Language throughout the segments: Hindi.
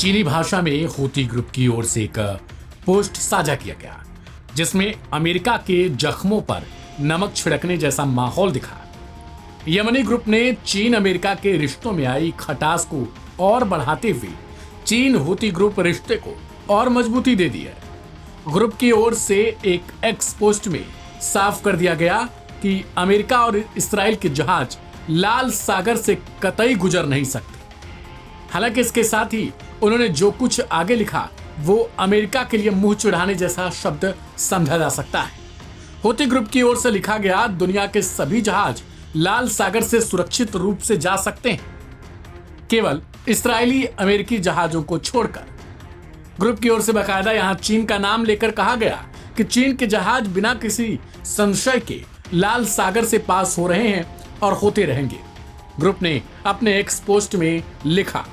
चीनी भाषा में हूती ग्रुप की ओर से एक पोस्ट साझा किया गया जिसमें अमेरिका के जख्मों पर नमक छिड़कने जैसा माहौल दिखा। यमनी ग्रुप ने चीन अमेरिका के रिश्तों में आई खटास को और बढ़ाते हुए चीन हूती ग्रुप रिश्ते को और मजबूती दे दी है। ग्रुप की ओर से एक एक्स पोस्ट में साफ कर दिया गया कि अमेरिका और इस्राएल के जहाज लाल सागर से कतई गुजर नहीं सकते। हालांकि इसके साथ ही उन्होंने जो कुछ आगे लिखा वो अमेरिका के लिए मुंह चिढ़ाने जैसा शब्द समझा जा सकता है। हूती ग्रुप की ओर से लिखा गया, दुनिया के सभी जहाज लाल सागर से सुरक्षित रूप से जा सकते हैं, केवल इस्राएली अमेरिकी जहाजों को छोड़कर। ग्रुप की ओर से बाकायदा यहां चीन का नाम लेकर कहा गया कि चीन के जहाज बिना किसी संशय के लाल सागर से पास हो रहे हैं और होते रहेंगे। ग्रुप ने अपने एक्स पोस्ट में लिखा,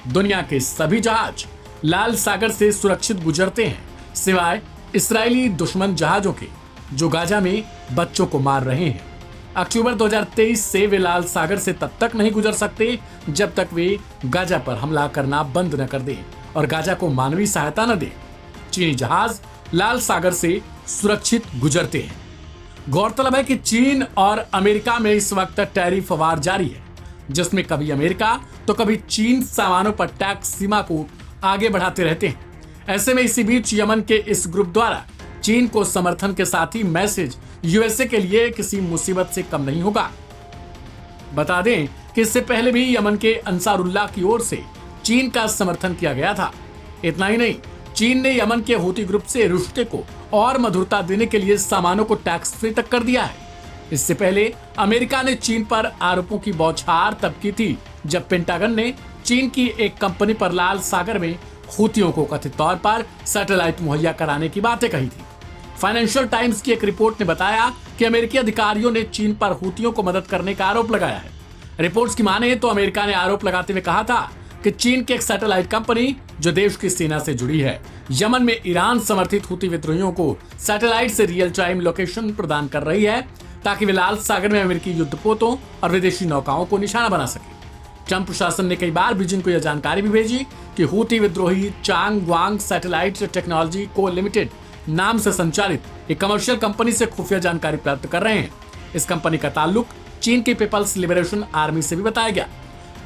दुनिया के सभी जहाज लाल सागर से सुरक्षित गुजरते हैं सिवाय इस्राएली दुश्मन जहाजों के जो गाजा में बच्चों को मार रहे हैं। अक्टूबर 2023 से वे लाल सागर से तब तक नहीं गुजर सकते जब तक वे गाजा पर हमला करना बंद न कर दें और गाजा को मानवीय सहायता न दें। चीनी जहाज लाल सागर से सुरक्षित गुजरते हैं। गौरतलब है कि चीन और अमेरिका में इस वक्त टैरिफ वार जारी है, जिसमें कभी अमेरिका तो कभी चीन सामानों पर टैक्स सीमा को आगे बढ़ाते रहते हैं। ऐसे में इसी बीच यमन के इस ग्रुप द्वारा चीन को समर्थन के साथ ही मैसेज यूएसए के लिए किसी मुसीबत से कम नहीं होगा। बता दें कि इससे पहले भी यमन के अंसारुल्लाह की ओर से चीन का समर्थन किया गया था। इतना ही नहीं, चीन ने यमन के हूती ग्रुप से रिश्ते को और मधुरता देने के लिए सामानों को टैक्स फ्री तक कर दिया है। इससे पहले अमेरिका ने चीन पर आरोपों की बौछार तब की थी जब पेंटागन ने चीन की एक कंपनी पर लाल सागर में हूतियों को कथित तौर पर सैटेलाइट मुहैया कराने की बातें कही थी। फाइनेंशियल टाइम्स की एक रिपोर्ट ने बताया कि अमेरिकी अधिकारियों ने चीन पर हूतियों को मदद करने का आरोप लगाया है। रिपोर्ट्स की माने तो अमेरिका ने आरोप लगाते हुए कहा था कि चीन की एक सैटेलाइट कंपनी जो देश की सेना से जुड़ी है, यमन में ईरान समर्थित हूती विद्रोहियों को सैटेलाइट से रियल टाइम लोकेशन प्रदान कर रही है ताकि वे लाल सागर में अमेरिकी युद्धपोतों और विदेशी नौकाओं को निशाना बना सके। ट्रंप प्रशासन ने कई बार बीजिंग को यह जानकारी भी भेजी कि हूती विद्रोही चांग वांग सैटेलाइट टेक्नोलॉजी को लिमिटेड नाम से संचालित एक कमर्शियल कंपनी से खुफिया जानकारी प्राप्त कर रहे हैं। इस कंपनी का ताल्लुक चीन की पीपल्स लिबरेशन आर्मी से भी बताया गया।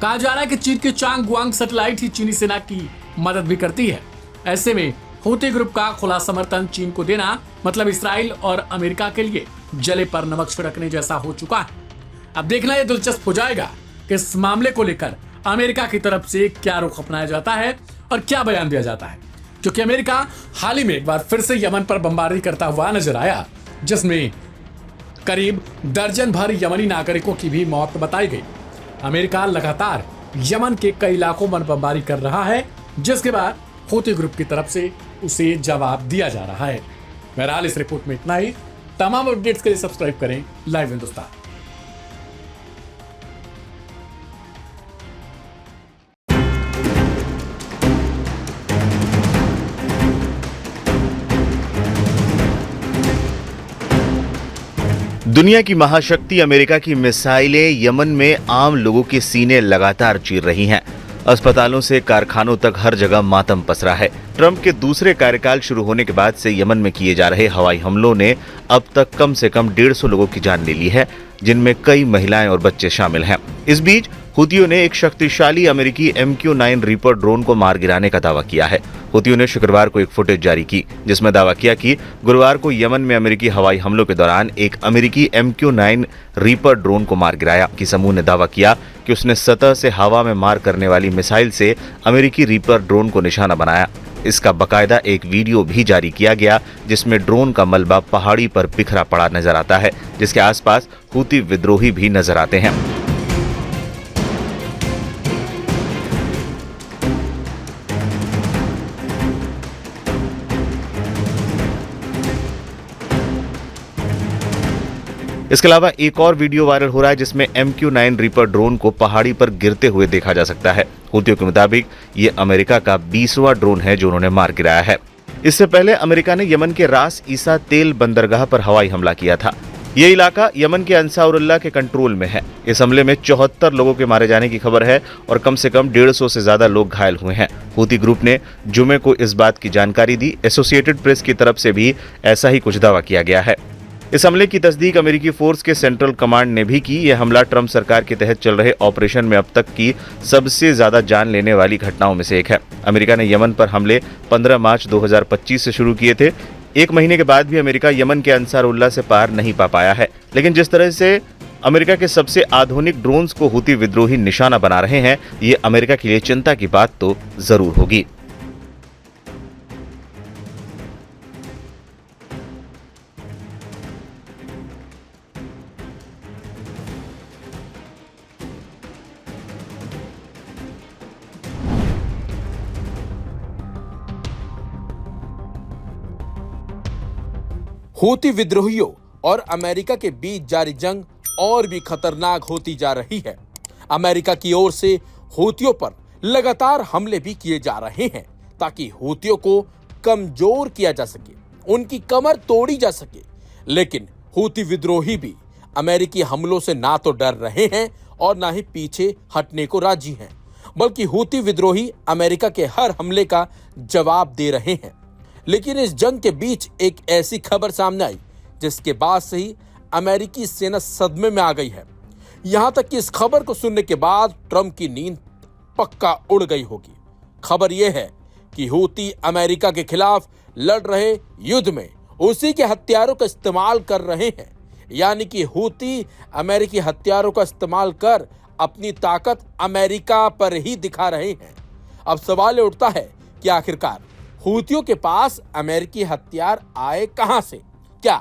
कहा जा रहा है कि चीन की चांग वांग सैटेलाइट ही चीनी सेना की मदद भी करती है। ऐसे में हूती ग्रुप का खुला समर्थन चीन को देना मतलब इसराइल और अमेरिका के लिए जले पर नमक छिड़कने जैसा हो चुका है। अब देखना यह दिलचस्प हो जाएगा कि इस मामले को लेकर अमेरिका की तरफ से क्या रुख अपनाया जाता है और क्या बयान दिया जाता है, क्योंकि अमेरिका हाल ही में एक बार फिर से यमन पर बमबारी करता हुआ नजर आया, जिसमें करीब दर्जन भर यमनी नागरिकों की भी मौत बताई गई। अमेरिका लगातार यमन के कई इलाकों पर बमबारी कर रहा है, जिसके बाद हूती ग्रुप की तरफ से उसे जवाब दिया जा रहा है। बहरहाल इस रिपोर्ट में इतना ही। तमाम अपडेट्स के लिए सब्सक्राइब करें लाइव हिंदुस्तान। दुनिया की महाशक्ति अमेरिका की मिसाइलें यमन में आम लोगों के सीने लगातार चीर रही हैं। अस्पतालों से कारखानों तक हर जगह मातम पसरा है। ट्रंप के दूसरे कार्यकाल शुरू होने के बाद से यमन में किए जा रहे हवाई हमलों ने अब तक कम से कम 150 लोगों की जान ले ली है, जिनमें कई महिलाएं और बच्चे शामिल हैं। इस बीच हूतियों ने एक शक्तिशाली अमेरिकी MQ-9 रीपर ड्रोन को मार गिराने का दावा किया है। हूतियों ने शुक्रवार को एक फुटेज जारी की जिसमें दावा किया कि गुरुवार को यमन में अमेरिकी हवाई हमलों के दौरान एक अमेरिकी MQ-9 रीपर ड्रोन को मार गिराया। की समूह ने दावा किया कि उसने सतह से हवा में मार करने वाली मिसाइल से अमेरिकी रीपर ड्रोन को निशाना बनाया। इसका बकायदा एक वीडियो भी जारी किया गया जिसमें ड्रोन का मलबा पहाड़ी पर बिखरा पड़ा नजर आता है, जिसके आसपास हूती विद्रोही भी नजर आते हैं। इसके अलावा एक और वीडियो वायरल हो रहा है जिसमें MQ-9 रीपर ड्रोन को पहाड़ी पर गिरते हुए देखा जा सकता है। हूतियों के मुताबिक ये अमेरिका का 20वां ड्रोन है जो उन्होंने मार गिराया है। इससे पहले अमेरिका ने यमन के रास ईसा तेल बंदरगाह पर हवाई हमला किया था। ये इलाका यमन के अंसारुल्लाह के कंट्रोल में है। इस हमले में 74 लोगों के मारे जाने की खबर है और कम से कम 150 से ज्यादा लोग घायल हुए हैं। हूती ग्रुप ने जुमे को इस बात की जानकारी दी। एसोसिएटेड प्रेस की तरफ से भी ऐसा ही कुछ दावा किया गया है। इस हमले की तस्दीक अमेरिकी फोर्स के सेंट्रल कमांड ने भी की। यह हमला ट्रंप सरकार के तहत चल रहे ऑपरेशन में अब तक की सबसे ज्यादा जान लेने वाली घटनाओं में से एक है। अमेरिका ने यमन पर हमले 15 मार्च 2025 से शुरू किए थे। एक महीने के बाद भी अमेरिका यमन के अंसारुल्लाह से पार नहीं पा पाया है। लेकिन जिस तरह से अमेरिका के सबसे आधुनिक ड्रोन्स को हूती विद्रोही निशाना बना रहे हैं, ये अमेरिका के लिए चिंता की बात तो जरूर होगी। हूती विद्रोहियों और अमेरिका के बीच जारी जंग और भी खतरनाक होती जा रही है। अमेरिका की ओर से हूतियों पर लगातार हमले भी किए जा रहे हैं ताकि हूतियों को कमजोर किया जा सके, उनकी कमर तोड़ी जा सके। लेकिन हूती विद्रोही भी अमेरिकी हमलों से ना तो डर रहे हैं और ना ही पीछे हटने को राजी हैं, बल्कि हूती विद्रोही अमेरिका के हर हमले का जवाब दे रहे हैं। लेकिन इस जंग के बीच एक ऐसी खबर सामने आई जिसके बाद से ही अमेरिकी सेना सदमे में आ गई है। यहां तक कि इस खबर को सुनने के बाद ट्रंप की नींद पक्का उड़ गई होगी। खबर यह है कि हूती अमेरिका के खिलाफ लड़ रहे युद्ध में उसी के हथियारों का इस्तेमाल कर रहे हैं। यानी कि हूती अमेरिकी हथियारों का इस्तेमाल कर अपनी ताकत अमेरिका पर ही दिखा रहे हैं। अब सवाल उठता है कि आखिरकार हूतियों के पास अमेरिकी हथियार आए कहां से? क्या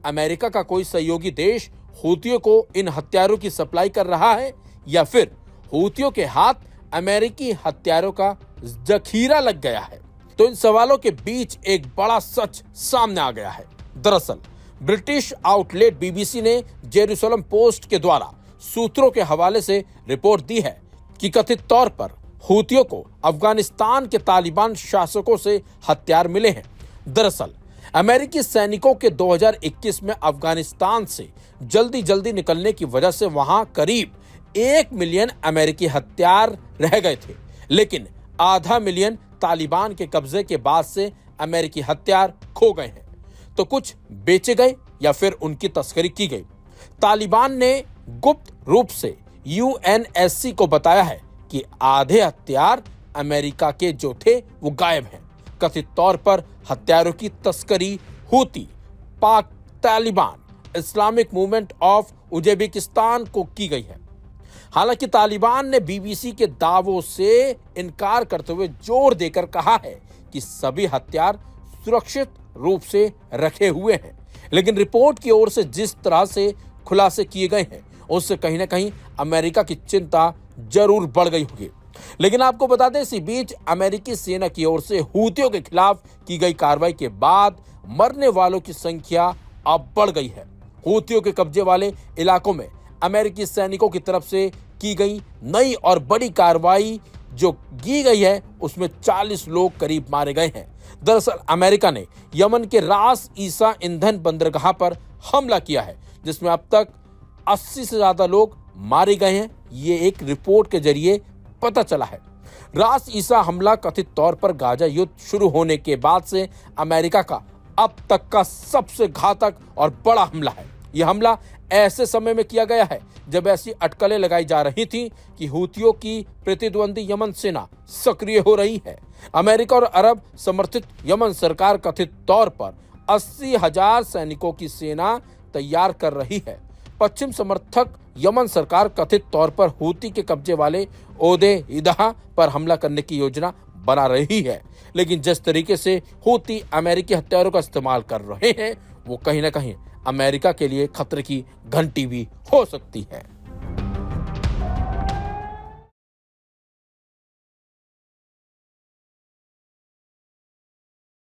अमेरिका का कोई सहयोगी देश हूतियों को इन हथियारों की सप्लाई कर रहा है, या फिर हूतियों के हाथ अमेरिकी हथियारों का जखीरा लग गया है? तो इन सवालों के बीच एक बड़ा सच सामने आ गया है। दरअसल ब्रिटिश आउटलेट बीबीसी ने जेरूसलम पोस्ट के द्वारा सूत्रों के हवाले से रिपोर्ट दी है कि कथित तौर पर हूतियों को अफगानिस्तान के तालिबान शासकों से हथियार मिले हैं। दरअसल अमेरिकी सैनिकों के 2021 में अफगानिस्तान से जल्दी निकलने की वजह से वहां करीब 1 मिलियन अमेरिकी हथियार रह गए थे, लेकिन आधा मिलियन तालिबान के कब्जे के बाद से अमेरिकी हथियार खो गए हैं। तो कुछ बेचे गए या फिर उनकी तस्करी की गई। तालिबान ने गुप्त रूप से यूएनएससी को बताया है कि आधे हथियार अमेरिका के जो थे वो गायब हैं। कथित तौर पर हथियारों की तस्करी हूती, पाक Taliban, Islamic movement of Uzbekistan को की गई है। हालांकि तालिबान ने बीबीसी के दावों से इनकार करते हुए जोर देकर कहा है कि सभी हथियार सुरक्षित रूप से रखे हुए हैं। लेकिन रिपोर्ट की ओर से जिस तरह से खुलासे किए गए हैं उससे कहीं ना कहीं अमेरिका की चिंता जरूर बढ़ गई होगी। लेकिन आपको बता दें, इसी बीच अमेरिकी सेना की ओर से हूतियों के खिलाफ की गई कार्रवाई के बाद मरने वालों की संख्या अब बढ़ गई है। हूतियों के कब्जे वाले इलाकों में अमेरिकी सैनिकों की तरफ से की गई नई और बड़ी कार्रवाई जो की गई है उसमें 40 लोग करीब मारे गए हैं। दरअसल अमेरिका ने यमन के रास ईसा ईंधन बंदरगाह पर हमला किया है, जिसमें अब तक 80 से ज्यादा लोग मारे गए हैं। ये एक रिपोर्ट के जरिए पता चला है। रास ईसा हमला कथित तौर पर गाजा युद्ध शुरू होने के बाद से अमेरिका का अब तक का सबसे घातक और बड़ा हमला है। यह हमला ऐसे समय में किया गया है जब ऐसी अटकलें लगाई जा रही थी कि हूतियों की प्रतिद्वंदी यमन सेना सक्रिय हो रही है। अमेरिका और अरब समर्थित यमन सरकार कथित तौर पर 80,000 सैनिकों की सेना तैयार कर रही है। पश्चिम समर्थक यमन सरकार कथित तौर पर हूती के कब्जे वाले ओदे ईदहा पर हमला करने की योजना बना रही है। लेकिन जिस तरीके से हूती अमेरिकी हथियारों का इस्तेमाल कर रहे हैं वो कहीं ना कहीं अमेरिका के लिए खतरे की घंटी भी हो सकती है।